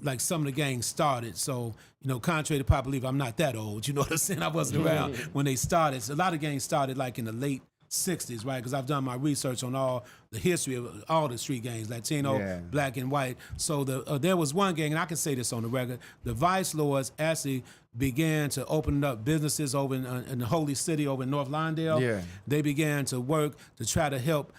like some of the gangs started. So, you know, contrary to popular belief, I'm not that old. You know what I'm saying? I wasn't around when they started. So a lot of gangs started like in the late 60s, right? Because I've done my research on all the history of all the street gangs, Latino, black, and white. So there was one gang, and I can say this on the record, the Vice Lords actually began to open up businesses over in the Holy City over in North Lawndale. Yeah. They began to work to try to help,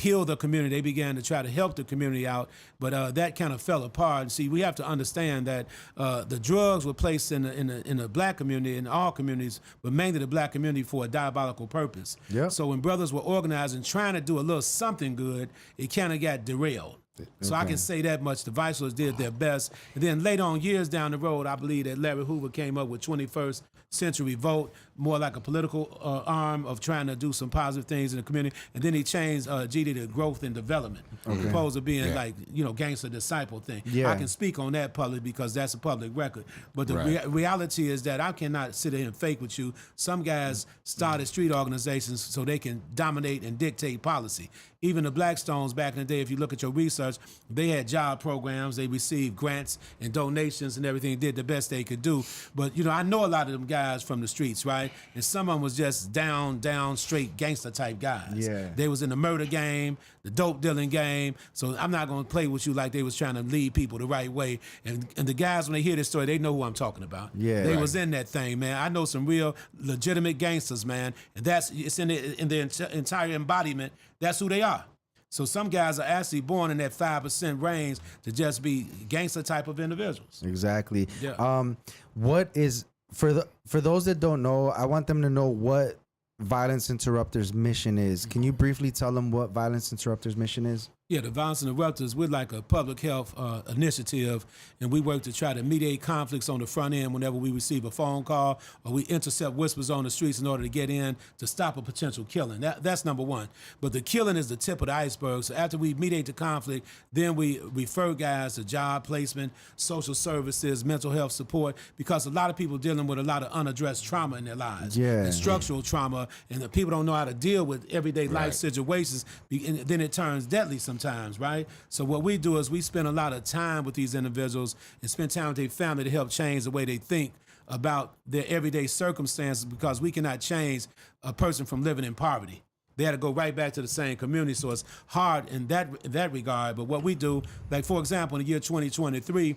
heal the community. They began to try to help the community out, but that kind of fell apart. And see, we have to understand that the drugs were placed in the black community, in all communities, but mainly the black community, for a diabolical purpose. Yeah. So when brothers were organizing, trying to do a little something good, it kind of got derailed. So I can say that much. The Vice Lords did their best. And then later on, years down the road, I believe that Larry Hoover came up with 21st Century Vote, more like a political arm of trying to do some positive things in the community. And then he changed GD to growth and development, as opposed to being like, gangster disciple thing. Yeah. I can speak on that publicly because that's a public record. But the reality is that I cannot sit here and fake with you. Some guys started street organizations so they can dominate and dictate policy. Even the Blackstones back in the day, if you look at your research, they had job programs, they received grants and donations and everything, did the best they could do. But, I know a lot of them guys from the streets, right? And some of them was just down, straight gangster type guys. Yeah. They was in the murder game, the dope dealing game. So I'm not going to play with you like they was trying to lead people the right way. And the guys, when they hear this story, they know who I'm talking about. Yeah. They was in that thing, man. I know some real legitimate gangsters, man. And it's in the entire embodiment. That's who they are. So some guys are actually born in that 5% range to just be gangster type of individuals. Exactly. Yeah. What is, for those that don't know, I want them to know what Violence Interrupters' mission is. Can you briefly tell them what Violence Interrupters' mission is? Yeah, the Violence Interrupters, we're like a public health initiative, and we work to try to mediate conflicts on the front end whenever we receive a phone call or we intercept whispers on the streets in order to get in to stop a potential killing. That's number one. But the killing is the tip of the iceberg. So after we mediate the conflict, then we refer guys to job placement, social services, mental health support, because a lot of people dealing with a lot of unaddressed trauma in their lives. Yeah. And structural trauma, and the people don't know how to deal with everyday life situations, and then it turns deadly sometimes. sometimes, right? So what we do is we spend a lot of time with these individuals and spend time with their family to help change the way they think about their everyday circumstances, because we cannot change a person from living in poverty. They had to go right back to the same community, so it's hard in that regard. But what we do, like for example, in the year 2023,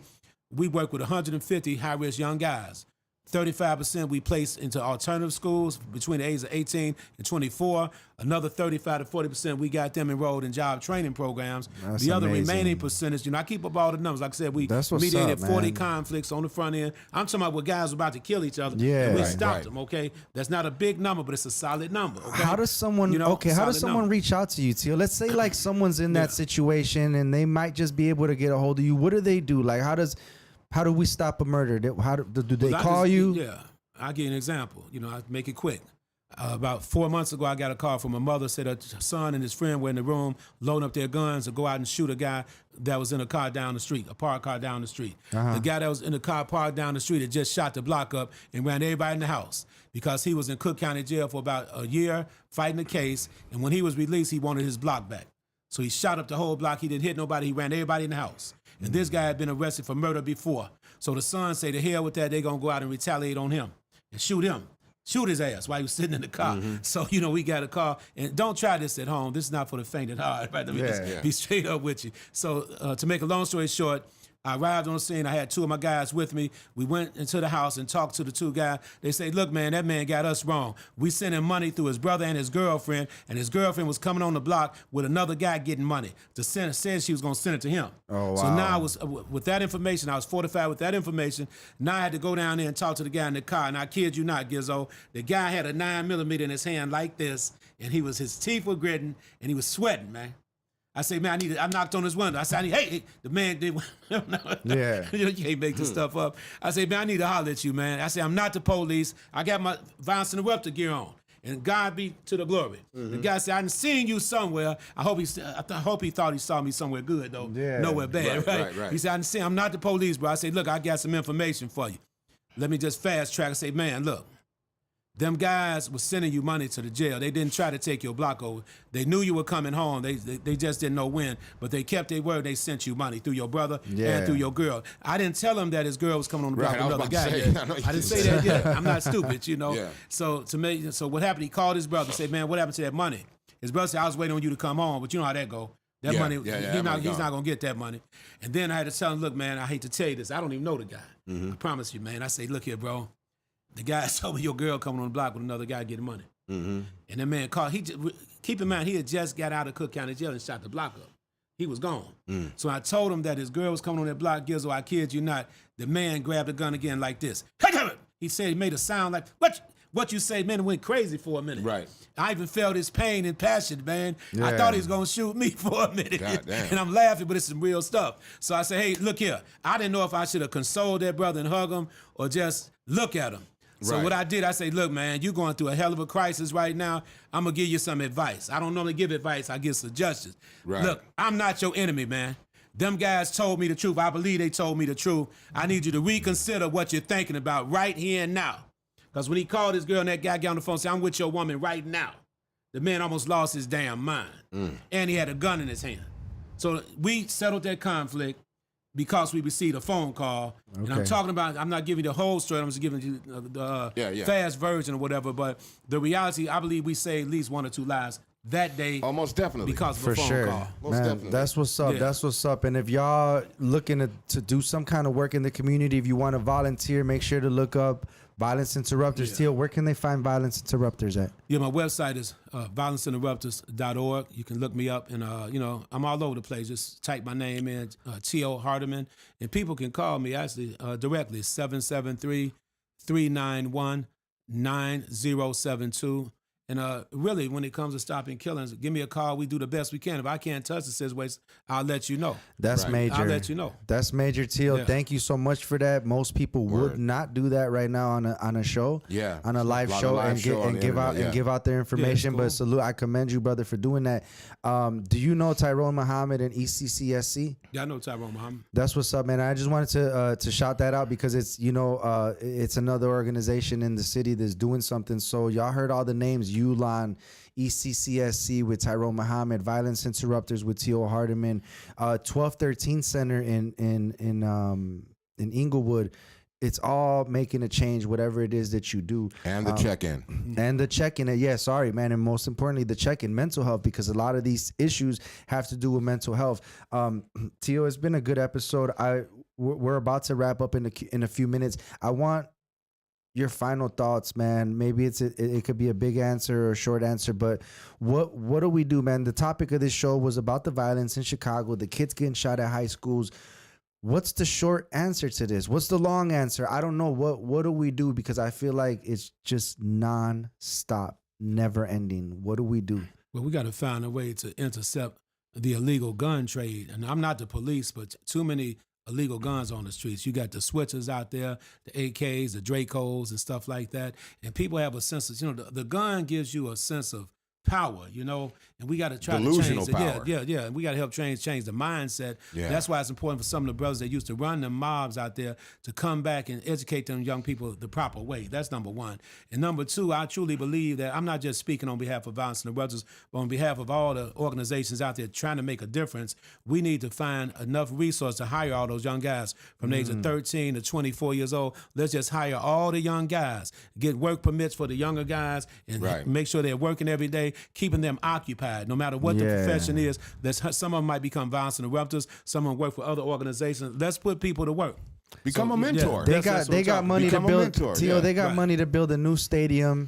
we work with 150 high-risk young guys. 35% we place into alternative schools between the ages of 18 and 24. Another 35 to 40% we got them enrolled in job training programs. That's the other amazing. remaining percentage, I keep up all the numbers. Like I said, we That's what's mediated up, 40 man. conflicts on the front end. I'm talking about where guys were about to kill each other. Yeah. And we Right, stopped them, okay? That's not a big number, but it's a solid number, okay? How does someone how does solid someone number. reach out to you, Tio? Let's say like someone's in that Yeah. situation and they might just be able to get a hold of you. What do they do? Like how do we stop a murder? How do they I call just- you? Yeah. I'll give you an example. I make it quick. About 4 months ago, I got a call from a mother, said her son and his friend were in the room loading up their guns to go out and shoot a guy that was in a car down the street, a parked car down the street. The guy that was in the car parked down the street had just shot the block up and ran everybody in the house because he was in Cook County Jail for about a year fighting the case, and when he was released, he wanted his block back. So he shot up the whole block. He didn't hit nobody. He ran everybody in the house. And this guy had been arrested for murder before. So the son say, to hell with that, they going to go out and retaliate on him and shoot his ass while he was sitting in the car. So, we got a call. And don't try this at home. This is not for the faint at heart, right? Let me just be straight up with you. So to make a long story short, I arrived on the scene. I had two of my guys with me. We went into the house and talked to the two guys. They say, look, man, that man got us wrong. We sent him money through his brother and his girlfriend his girlfriend was coming on the block with another guy getting money. Said she was going to send it to him. Oh, wow. So now I was, with that information, I was fortified with that information. Now I had to go down there and talk to the guy in the car. And I kid you not, Gizzo, the guy had a 9mm in his hand like this, and his teeth were gritting, and he was sweating, man. I say, man, I knocked on his window. I said, hey, the man did. Yeah. You can't make this stuff up. I say, man, I need to holler at you, man. I say, I'm not the police. I got my violence interrupter gear on. And God be to the glory. The guy said, I done seen you somewhere. I hope he thought he saw me somewhere good, though. Yeah. Nowhere bad, Right. He said, I done seen, I'm not the police, bro. I say, look, I got some information for you. Let me just fast track. I say, man, look. Them guys were sending you money to the jail. They didn't try to take your block over. They knew you were coming home. They just didn't know when. But they kept their word. They sent you money through your brother and through your girl. I didn't tell him that his girl was coming on the block with another guy. I didn't say that yet. I'm not stupid, Yeah. So so what happened? He called his brother and said, man, what happened to that money? His brother said, I was waiting on you to come home, but you know how that go. That money, he's not going to get that money. And then I had to tell him, look, man, I hate to tell you this. I don't even know the guy. I promise you, man. I say, look here, bro. The guy told me your girl coming on the block with another guy getting money. And that man called. Keep in mind, he had just got out of Cook County Jail and shot the block up. He was gone. So I told him that his girl was coming on that block. Gizzo, I kid you not. The man grabbed the gun again like this. He said he made a sound like, what you say, man, it went crazy for a minute. Right. I even felt his pain and passion, man. I Yeah. thought he was going to shoot me for a minute. God damn. And I'm laughing, but it's some real stuff. So I said, hey, look here. I didn't know if I should have consoled that brother and hug him or just look at him. So Right. what I did, I say, look, man, you're going through a hell of a crisis right now. I'm going to give you some advice. I don't normally give advice. I give suggestions. Right. Look, I'm not your enemy, man. Them guys told me the truth. I believe they told me the truth. I need you to reconsider what you're thinking about right here and now. Because when he called his girl and that guy got on the phone and said, I'm with your woman right now, the man almost lost his damn mind. And he had a gun in his hand. So we settled that conflict because we received a phone call. And I'm talking about, I'm not giving you the whole story, I'm just giving you the fast version or whatever. But the reality, I believe we saved at least one or two lives that day. Oh, most definitely. Because of For a phone sure. call. Most Man, definitely. that's what's up. Yeah. That's what's up. And if y'all looking to do some kind of work in the community, if you want to volunteer, make sure to look up Violence Interrupters. Tio, where can they find Violence Interrupters at? Yeah, my website is violenceinterrupters.org. You can look me up, and I'm all over the place. Just type my name in, Tio Hardiman, and people can call me actually directly, 773-391-9072. And really, when it comes to stopping killings, give me a call. We do the best we can. If I can't touch the situation, I'll let you know. That's Right. major. I'll let you know. That's major, Tio. Yeah. Thank you so much for that. Most people would not do that right now on a show, Yeah. on a live A lot of show, live and show on the give out internet, and yeah. give out their information. cool. But salute, I commend you, brother, for doing that. Do you know Tyrone Muhammad and ECCSC? Yeah, I know Tyrone Muhammad. That's what's up, man. I just wanted to shout that out because it's it's another organization in the city that's doing something. So y'all heard all the names. Ulan, ECCSC with Tyrone Muhammad, Violence Interrupters with Tio Hardiman, 1213 Center in Inglewood. It's all making a change, whatever it is that you do. And the check-in. And the check-in. Yeah, sorry, man. And most importantly, the check-in, mental health, because a lot of these issues have to do with mental health. Tio, it's been a good episode. We're about to wrap up in a few minutes. I want your final thoughts, man. Maybe it could be a big answer or a short answer, but what do we do, man? The topic of this show was about the violence in Chicago, the kids getting shot at high schools. What's the short answer to this? What's the long answer? I don't know. What do we do? Because I feel like it's just non-stop, never ending. What do we do? Well, we got to find a way to intercept the illegal gun trade. And I'm not the police, but too many illegal guns on the streets. You got the switchers out there, the AKs, the Dracos, and stuff like that. And people have a sense of, the gun gives you a sense of power, and we got to try Delusional to change power. Yeah. We got to help change the mindset. Yeah. That's why it's important for some of the brothers that used to run them mobs out there to come back and educate them young people the proper way. That's number one. And number two, I truly believe that I'm not just speaking on behalf of Violence and the Brothers, but on behalf of all the organizations out there trying to make a difference. We need to find enough resources to hire all those young guys from the age of 13 to 24 years old. Let's just hire all the young guys, get work permits for the younger guys, and make sure they're working every day, keeping them occupied, no matter what the profession is. Some of them might become violence interrupters. Some of them work for other organizations. Let's put people to work. Become a mentor. They got money to build. Tio, they got money to build a new stadium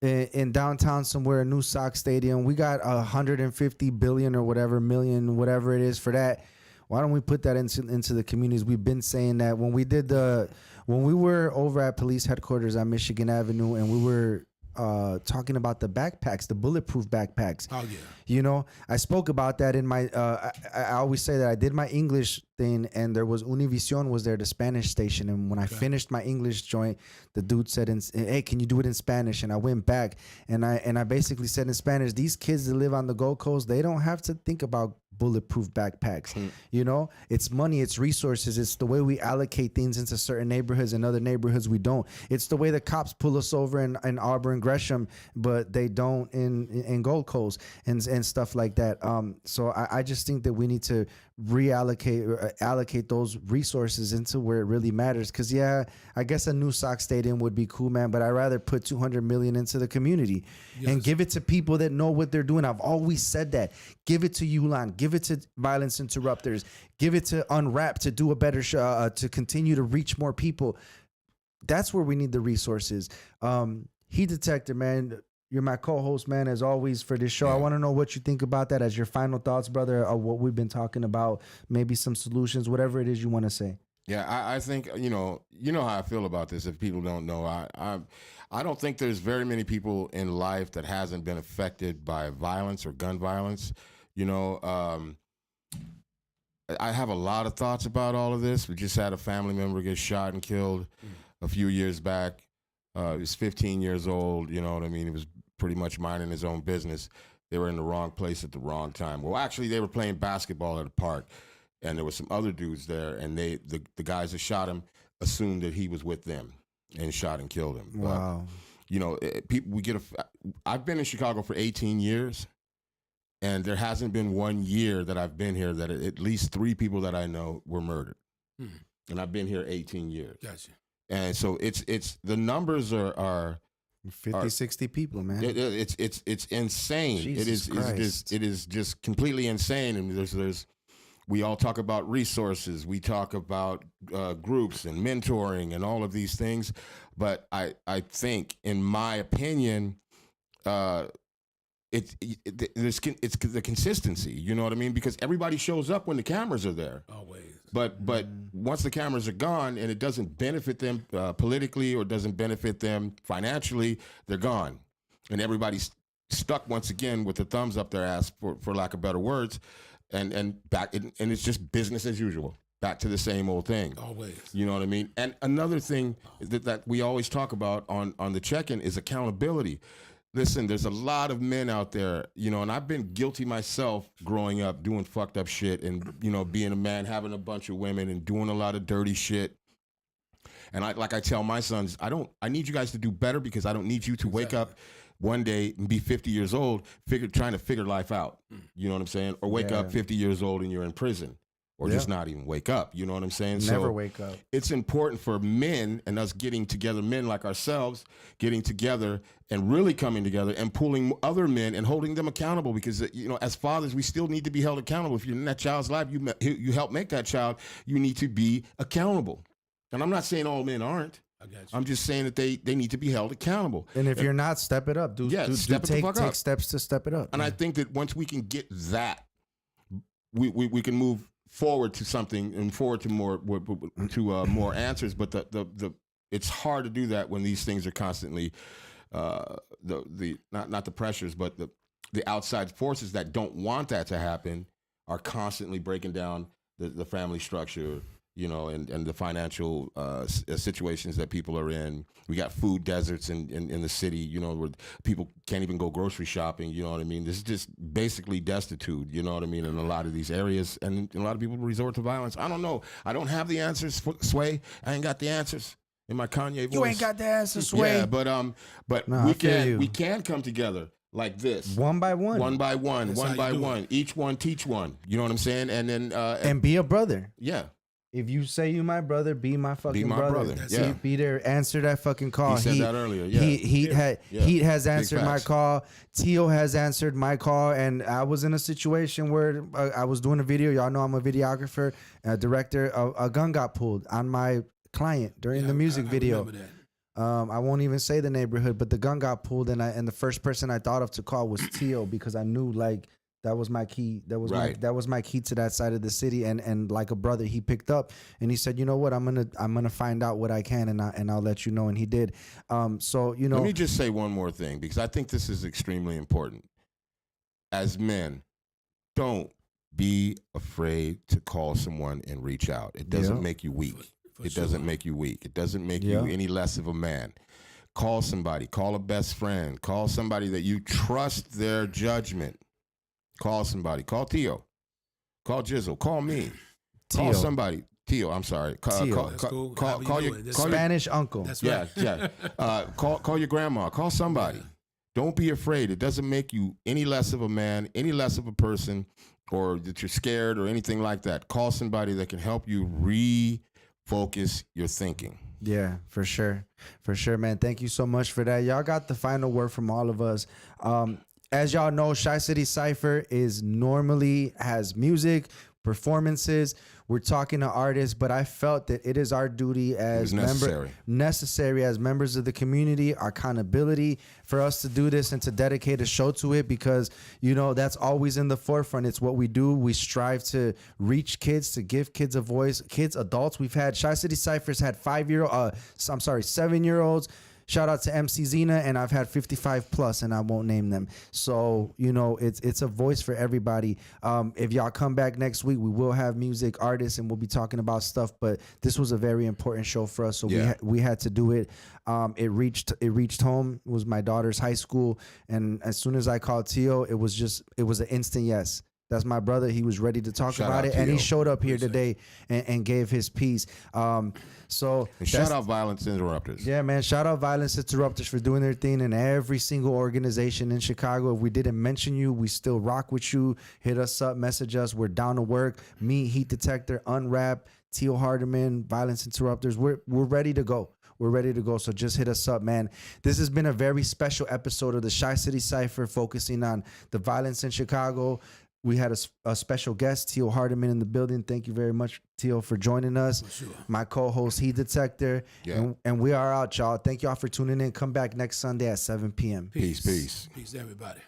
in downtown somewhere, a new Sox stadium. We got 150 billion or whatever million, whatever it is for that. Why don't we put that into the communities? We've been saying that when we were over at police headquarters on Michigan Avenue, and we were talking about the backpacks, the bulletproof backpacks. Oh yeah. I spoke about that in my. I always say that I did my English thing, and there was Univision was there, the Spanish station, and when I finished my English joint, the dude said, "Hey, can you do it in Spanish?" And I went back, and I basically said in Spanish, these kids that live on the Gold Coast, they don't have to think about bulletproof backpacks. It's money, it's resources, it's the way we allocate things into certain neighborhoods and other neighborhoods we don't. It's the way the cops pull us over in Auburn, Gresham, but they don't in Gold Coast and stuff like that. So I just think that we need to reallocate or allocate those resources into where it really matters. Because I guess a new Sox stadium would be cool, man, but I'd rather put 200 million into the community and give it to people that know what they're doing. I've always said that. Give it to Ulan, give it to Violence Interrupters, give it to Unwrap to do a better show, to continue to reach more people. That's where we need the resources. Heat Detector, man, you're my co-host, man, as always, for this show. I want to know what you think about that as your final thoughts, brother, of what we've been talking about, maybe some solutions, whatever it is you want to say. Yeah, I think, you know how I feel about this. If people don't know, I don't think there's very many people in life that hasn't been affected by violence or gun violence. I have a lot of thoughts about all of this. We just had a family member get shot and killed a few years back. He was 15 years old, you know what I mean? He was pretty much minding his own business. They were in the wrong place at the wrong time. Well, actually, they were playing basketball at a park, and there were some other dudes there, and the guys that shot him assumed that he was with them and shot and killed him. Wow. But, I've been in Chicago for 18 years, and there hasn't been 1 year that I've been here that at least 3 people that I know were murdered. And I've been here 18 years. Gotcha. And so it's the numbers are 50, 60 people, man. It's insane. Jesus It is just completely insane. And we all talk about resources. We talk about groups and mentoring and all of these things. But I think, in my opinion, it's the consistency. You know what I mean? Because everybody shows up when the cameras are there. Always. But once the cameras are gone and it doesn't benefit them politically or doesn't benefit them financially, they're gone. And everybody's stuck once again with the thumbs up their ass, for lack of better words, and it's just business as usual. Back to the same old thing. Always. You know what I mean? And another thing that we always talk about on the check-in is accountability. Listen, there's a lot of men out there, and I've been guilty myself growing up doing fucked up shit and, being a man, having a bunch of women and doing a lot of dirty shit. And I tell my sons, I need you guys to do better, because I don't need you to wake up one day and be 50 years old, trying to figure life out. You know what I'm saying? Or wake up 50 years old and you're in prison. Or just not even wake up. You know what I'm saying? Never wake up. It's important for men and us getting together, men like ourselves, getting together and really coming together and pulling other men and holding them accountable, because, you know, as fathers, we still need to be held accountable. If you're in that child's life, you help make that child, you need to be accountable. And I'm not saying all men aren't. I'm just saying that they need to be held accountable. And if you're not, step it up. Take steps to step it up. And I think that once we can get that, we can move forward to something and forward to more answers. But the it's hard to do that when these things are constantly not the pressures, but the outside forces that don't want that to happen are constantly breaking down the family structure, you know, and the financial situations that people are in. We got food deserts in the city, you know, where people can't even go grocery shopping, you know what I mean? This is just basically destitute, you know what I mean, in a lot of these areas. And a lot of people resort to violence. I don't know. I don't have the answers, Sway. I ain't got the answers in my Kanye voice. You ain't got the answers, Sway. Yeah, but no, we can come together like this. One by one. One by one. One by one. Each one teach one. You know what I'm saying? And then and be a brother. Yeah. If you say you my brother, be my fucking brother. Yeah. Be there. Answer that fucking call. He said that earlier. Yeah. Heat has answered my call. Tio has answered my call. And I was in a situation where I was doing a video. Y'all know I'm a videographer, a director. A gun got pulled on my client during the music video. I won't even say the neighborhood, but the gun got pulled, and the first person I thought of to call was Tio, because I knew like that was my key. That was my key to that side of the city, and like a brother, he picked up and he said, you know what, I'm gonna find out what I can, and I'll let you know, and he did. So you know, let me just say one more thing, because I think this is extremely important. As men, don't be afraid to call someone and reach out. It doesn't make you weak. It doesn't make you weak. It doesn't make you any less of a man. Call somebody. Call a best friend. Call somebody that you trust their judgment. Call somebody. Call Tio. Call Jizzle. Call me. Tio. Call somebody. Tio, I'm sorry. Tio. Call your Spanish uncle. That's right. Yeah. Call your grandma. Call somebody. Don't be afraid. It doesn't make you any less of a man, any less of a person, or that you're scared or anything like that. Call somebody that can help you refocus your thinking. Yeah, for sure, man. Thank you so much for that. Y'all got the final word from all of us. As y'all know, Chicity Cypher normally has music, performances. We're talking to artists, but I felt that it is our duty as necessary as members of the community, our accountability for us to do this and to dedicate a show to it, because, you know, that's always in the forefront. It's what we do. We strive to reach kids, to give kids a voice, kids, adults. We've had Chicity Cyphers had 7-year-olds. Shout out to MC Zena, and I've had 55 plus, and I won't name them. So, you know, it's a voice for everybody. If y'all come back next week, we will have music, artists, and we'll be talking about stuff. But this was a very important show for us, so we had to do it. It reached home. It was my daughter's high school, and as soon as I called Tio, it was an instant yes. That's my brother. He was ready to talk about it, and he showed up here today and gave his piece. So shout out Violence Interrupters. Yeah, man. Shout out Violence Interrupters for doing their thing, and every single organization in Chicago. If we didn't mention you, we still rock with you. Hit us up, message us. We're down to work. Me, Heat Detector, Unwrap, Tio Hardiman, Violence Interrupters. We're ready to go. We're ready to go, so just hit us up, man. This has been a very special episode of the Chicity Cypher, focusing on the violence in Chicago. We had a special guest, Tio Hardiman, in the building. Thank you very much, Tio, for joining us. For sure. My co-host, Heat Detector. Yeah. And we are out, y'all. Thank y'all for tuning in. Come back next Sunday at 7 p.m. Peace. Peace, everybody.